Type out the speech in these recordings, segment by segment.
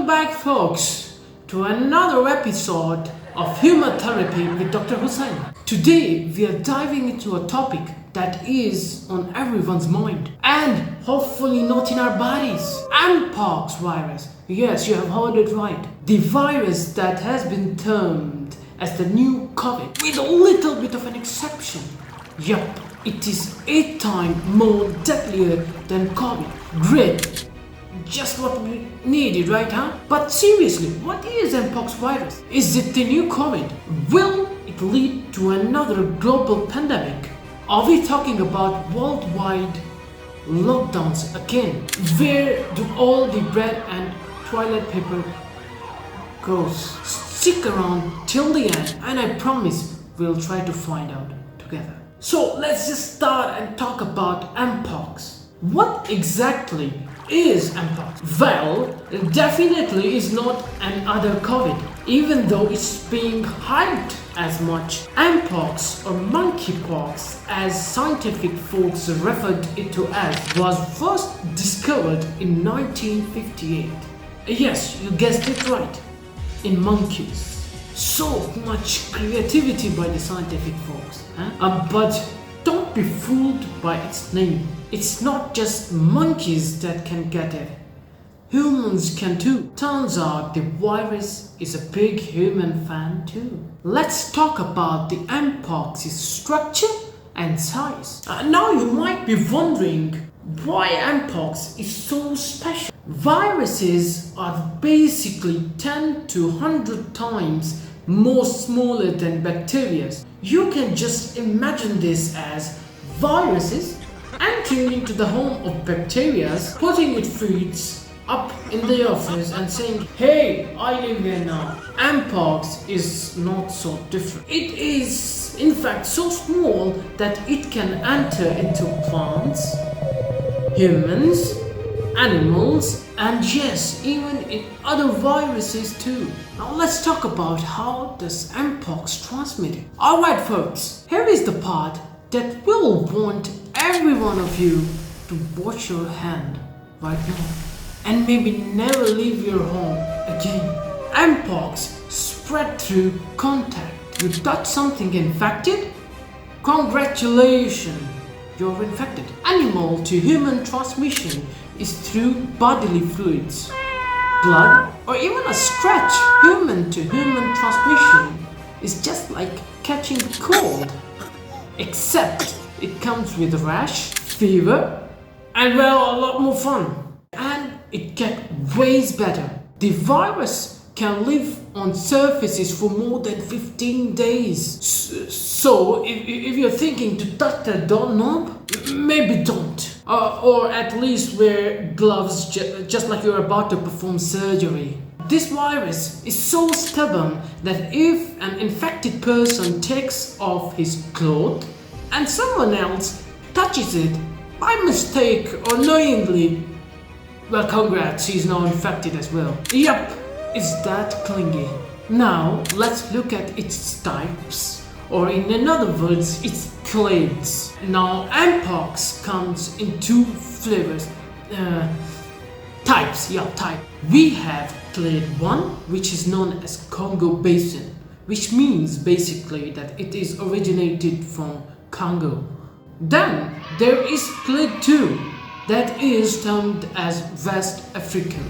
Welcome back, folks, to another episode of Humor Therapy with Dr. Hussain. Today, we are diving into a topic that is on everyone's mind and hopefully not in our bodies. MPOX virus. Yes, you have heard it right. The virus that has been termed as the new COVID, with a little bit of an exception. Yup, it is 8 times more deadlier than COVID. Great. Just what we needed, right, huh? But seriously, what is MPOX virus? Is it the new COVID? Will it lead to another global pandemic? Are we talking about worldwide lockdowns again? Where do all the bread and toilet paper goes? Stick around till the end and I promise we'll try to find out together. So let's just start and talk about MPOX. What exactly is MPOX? Well, it definitely is not another COVID, even though it's being hyped as much. MPOX or monkeypox, as scientific folks referred it to as, was first discovered in 1958. Yes, you guessed it right, in monkeys. So much creativity by the scientific folks, huh? But don't be fooled by its name. It's not just monkeys that can get it. Humans can too. Turns out the virus is a big human fan too. Let's talk about the MPOX's structure and size. Now you might be wondering why MPOX is so special. Viruses are basically 10 to 100 times more smaller than bacteria. You can just imagine this as viruses entering into the home of bacteria, putting its feet up in the office and saying, "Hey, I live here now." MPOX is not so different. It is in fact so small that it can enter into plants, humans, animals, and yes, even in other viruses too. Now let's talk about how does MPOX transmit it. Alright folks, here is the part that will want every one of you to wash your hand right now and maybe never leave your home again. MPOX spread through contact. You touch something infected? Congratulations, you're infected. Animal to human transmission is through bodily fluids, blood, or even a scratch. Human to human transmission is just like catching a cold, except it comes with a rash, fever, and well, a lot more fun. And it gets way better. The virus can live on surfaces for more than 15 days. So if you're thinking to touch that doorknob, maybe don't. Or at least wear gloves just like you're about to perform surgery. This virus is so stubborn that if an infected person takes off his clothes and someone else touches it by mistake or knowingly, well, congrats, he's now infected as well. Yup, it's that clingy. Now let's look at its types, or in other words, its clades. Now MPOX comes in 2 flavors, types. We have clade 1, which is known as Congo Basin, which means basically that it is originated from Congo. Then there is clade 2, that is termed as West African.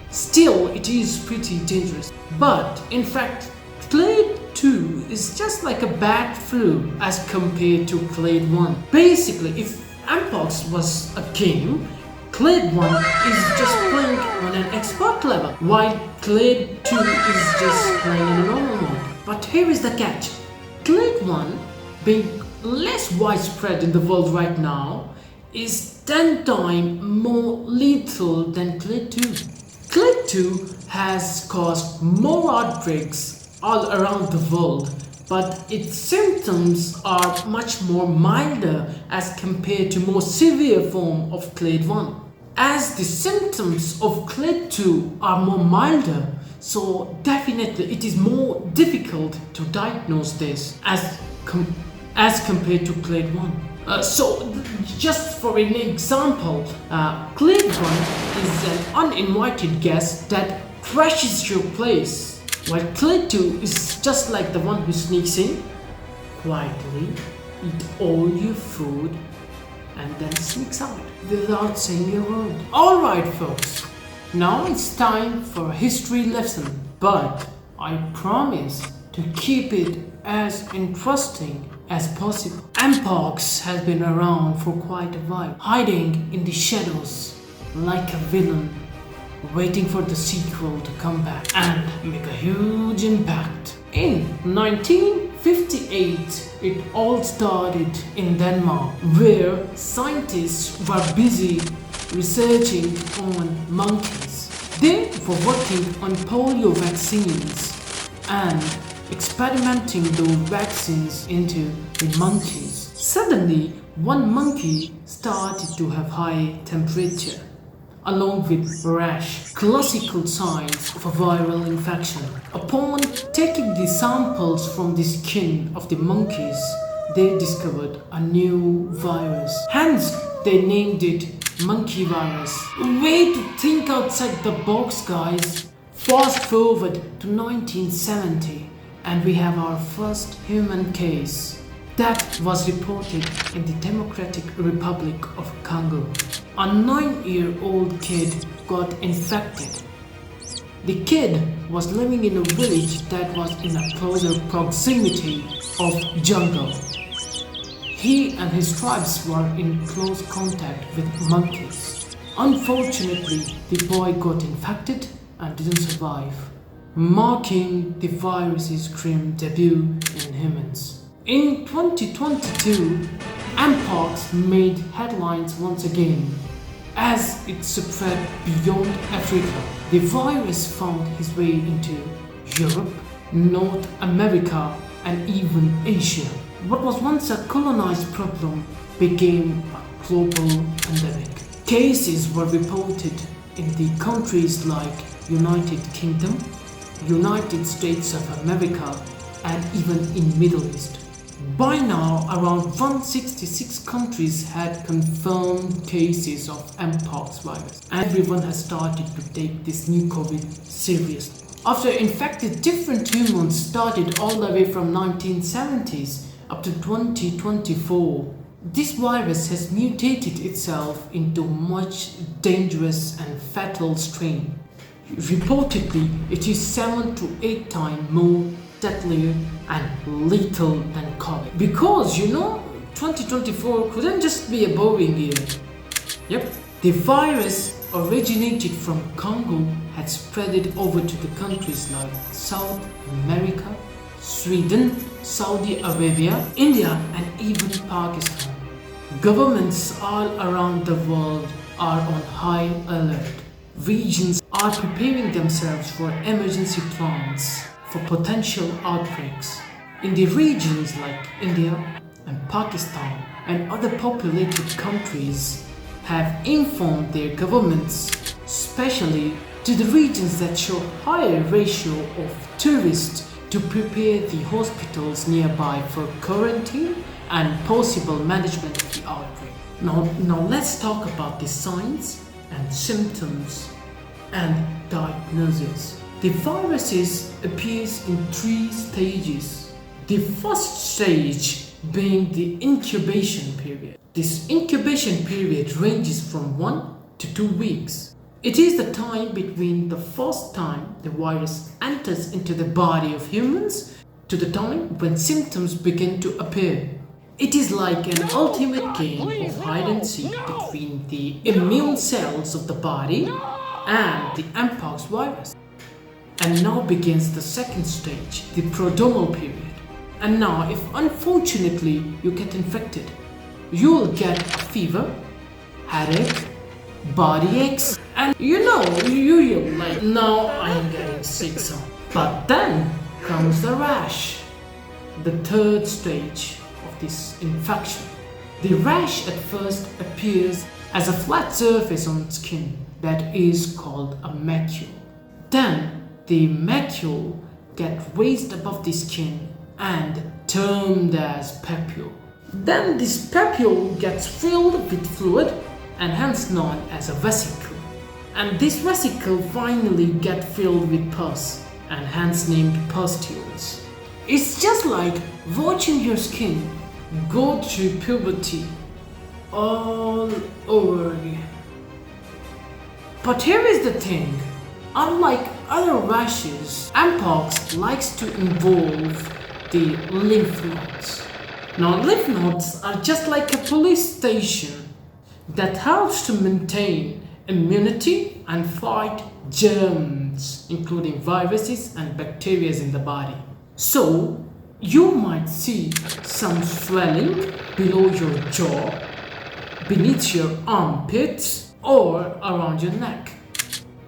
Still, it is pretty dangerous. But in fact, clade 2 is just like a bad flu as compared to clade 1. Basically, if MPOX was a game, clade 1 is just playing on an expert level, while clade 2 is just playing in a normal mode. But here is the catch. Clade 1, being less widespread in the world right now, is 10 times more lethal than clade 2. Clade 2 has caused more outbreaks all around the world, but its symptoms are much more milder as compared to more severe form of clade 1. As the symptoms of clade 2 are more milder, so definitely it is more difficult to diagnose this as compared to clade 1. Just for an example, Click 1 is an uninvited guest that crashes your place, while Click 2 is just like the one who sneaks in, quietly, eat all your food, and then sneaks out without saying a word. Alright folks, now it's time for a history lesson, but I promise to keep it as interesting as possible. MPOX has been around for quite a while, hiding in the shadows like a villain, waiting for the sequel to come back and make a huge impact. In 1958, it all started in Denmark, where scientists were busy researching on monkeys. They were working on polio vaccines and experimenting those vaccines into the monkeys. Suddenly, one monkey started to have high temperature, along with rash, classical signs of a viral infection. Upon taking the samples from the skin of the monkeys, they discovered a new virus. Hence, they named it monkey virus. Way to think outside the box, guys. Fast forward to 1970, and we have our first human case. That was reported in the Democratic Republic of Congo. A 9-year-old kid got infected. The kid was living in a village that was in a closer proximity of jungle. He and his tribes were in close contact with monkeys. Unfortunately, the boy got infected and didn't survive, marking the virus's grim debut in humans. In 2022, MPOX made headlines once again as it spread beyond Africa. The virus found his way into Europe, North America, and even Asia. What was once a colonized problem became a global pandemic. Cases were reported in the countries like United Kingdom, United States of America, and even in Middle East. By now, around 166 countries had confirmed cases of MPOX virus, and everyone has started to take this new COVID seriously. After infected different humans started all the way from 1970s up to 2024, this virus has mutated itself into much dangerous and fatal strain. Reportedly, it is 7 to 8 times more deadlier and lethal than COVID. Because 2024 couldn't just be a boring year. Yep, the virus originated from Congo, had spread it over to the countries like South America, Sweden, Saudi Arabia, India, and even Pakistan. Governments all around the world are on high alert. Regions are preparing themselves for emergency plans for potential outbreaks. In the regions like India and Pakistan and other populated countries have informed their governments, especially to the regions that show higher ratio of tourists, to prepare the hospitals nearby for quarantine and possible management of the outbreak. Now let's talk about the signs and symptoms and diagnosis. The virus appears in 3 stages. The first stage being the incubation period. This incubation period ranges from 1 to 2 weeks. It is the time between the first time the virus enters into the body of humans to the time when symptoms begin to appear. It is like an ultimate game of hide and seek between the immune cells of the body and the MPOX virus. And now begins the second stage, the prodromal period. And now, if unfortunately you get infected, you will get a fever, headache, body aches, and you're like, now I'm getting sick so. But then comes the rash, the third stage of this infection. The rash at first appears as a flat surface on skin that is called a macule. Then the macule gets raised above the skin and termed as papule. Then this papule gets filled with fluid and hence known as a vesicle. And this vesicle finally gets filled with pus and hence named pustules. It's just like watching your skin go through puberty all over again. But here is the thing, unlike other rashes, MPOX likes to involve the lymph nodes. Now lymph nodes are just like a police station that helps to maintain immunity and fight germs, including viruses and bacteria in the body. So you might see some swelling below your jaw, beneath your armpits, or around your neck.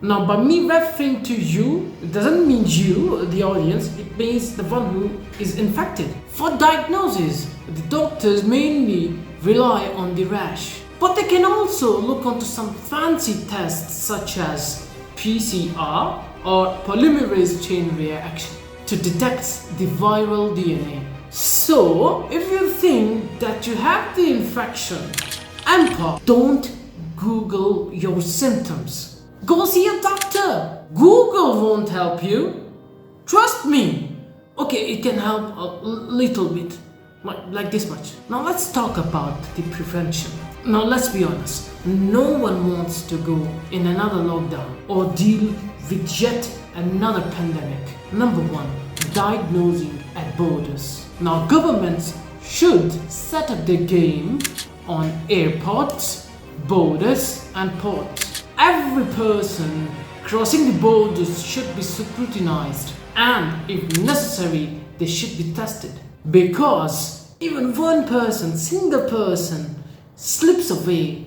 Now by me referring to you, it doesn't mean you, the audience, it means the one who is infected. For diagnosis, the doctors mainly rely on the rash, but they can also look onto some fancy tests such as PCR or polymerase chain reaction to detect the viral DNA. So if you think that you have the infection, MPOX, don't Google your symptoms. Go see a doctor. Google won't help you. Trust me. Okay, it can help a little bit, like this much. Now let's talk about the prevention. Now let's be honest, no one wants to go in another lockdown or deal with yet another pandemic. Number one, diagnosing at borders. Now governments should set up their game on airports, borders and ports. Every person crossing the borders should be scrutinized and if necessary they should be tested, because even one person, single person slips away,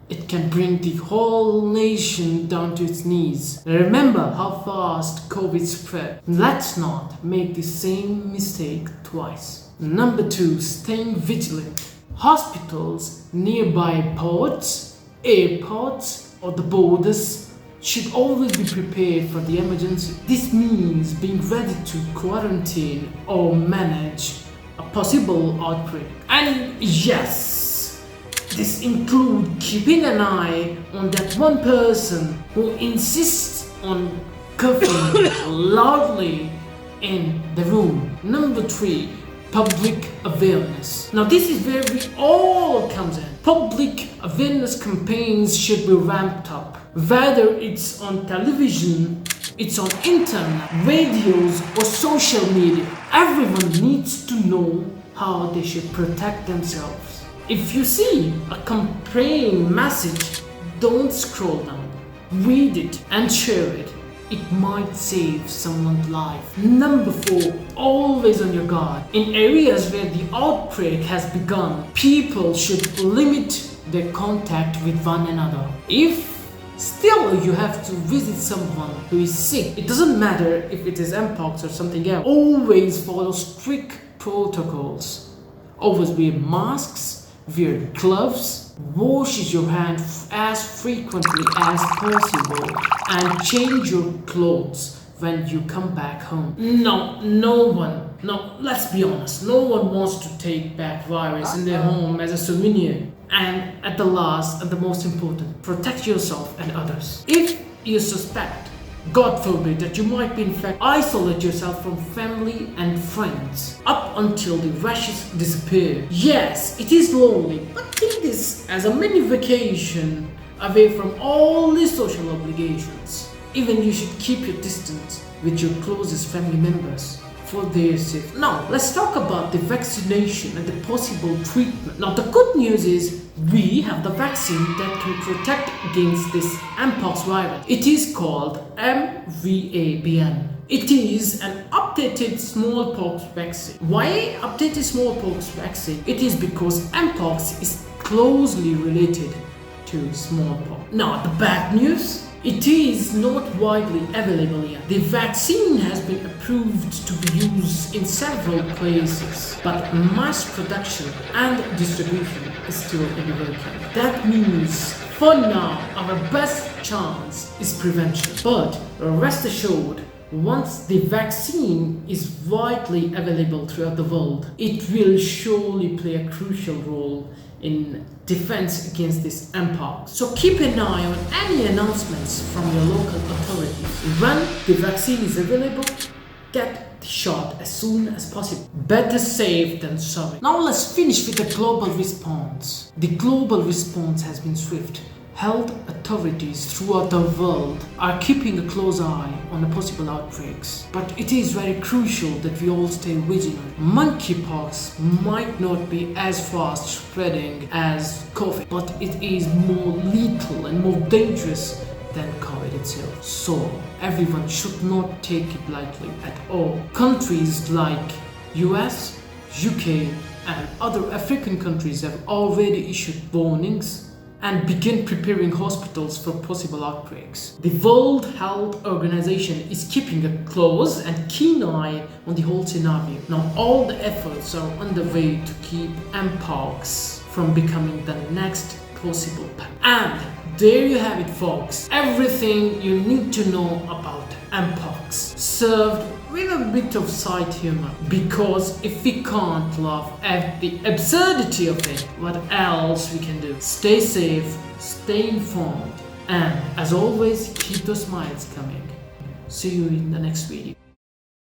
it can bring the whole nation down to its knees. Remember how fast COVID spread. Let's not make the same mistake twice. Number two, staying vigilant. Hospitals nearby ports, airports or the borders should always be prepared for the emergency. This means being ready to quarantine or manage a possible outbreak. And yes, this includes keeping an eye on that one person who insists on coughing loudly in the room. Number three, public awareness. Now this is where we all comes in. Public awareness campaigns should be ramped up. Whether it's on television, it's on internet, radios or social media. Everyone needs to know how they should protect themselves. If you see a campaign message, don't scroll down. Read it and share it. It might save someone's life. Number four, always on your guard. In areas where the outbreak has begun, people should limit their contact with one another. If still you have to visit someone who is sick, it doesn't matter if it is MPOX or something else, always follow strict protocols. Always wear masks, wear gloves, wash your hands as frequently as possible, and change your clothes when you come back home. Let's be honest, no one wants to take back virus in their home as a souvenir. And at the last and the most important, protect yourself and others. If you suspect, God forbid, that you might be infected, isolate yourself from family and friends up until the rashes disappear. Yes, it is lonely, but think this as a mini vacation away from all the social obligations. Even you should keep your distance with your closest family members for their safety. Now, let's talk about the vaccination and the possible treatment. Now, the good news is we have the vaccine that can protect against this MPOX virus. It is called MVABN. It is an updated smallpox vaccine. Why updated smallpox vaccine? It is because MPOX is closely related to smallpox. Now, the bad news? It is not widely available yet. The vaccine has been approved to be used in several places, but mass production and distribution is still in the working. That means, for now, our best chance is prevention. But rest assured, Once the vaccine is widely available throughout the world, it will surely play a crucial role in defense against this MPOX. So keep an eye on any announcements from your local authorities. When the vaccine is available, get the shot as soon as possible. Better safe than sorry. Now let's finish with the global response. The global response has been swift. Health authorities throughout the world are keeping a close eye on the possible outbreaks. But it is very crucial that we all stay vigilant. Monkeypox might not be as fast spreading as COVID, but it is more lethal and more dangerous than COVID itself. So everyone should not take it lightly at all. Countries like US, UK and other African countries have already issued warnings and begin preparing hospitals for possible outbreaks. The World Health Organization is keeping a close and keen eye on the whole scenario. Now all the efforts are underway to keep MPOX from becoming the next possible pandemic. And there you have it, folks. Everything you need to know about MPOX, served with a bit of side humor. Because if we can't laugh at the absurdity of it, what else we can do? Stay safe, stay informed, and as always, keep those smiles coming. See you in the next video.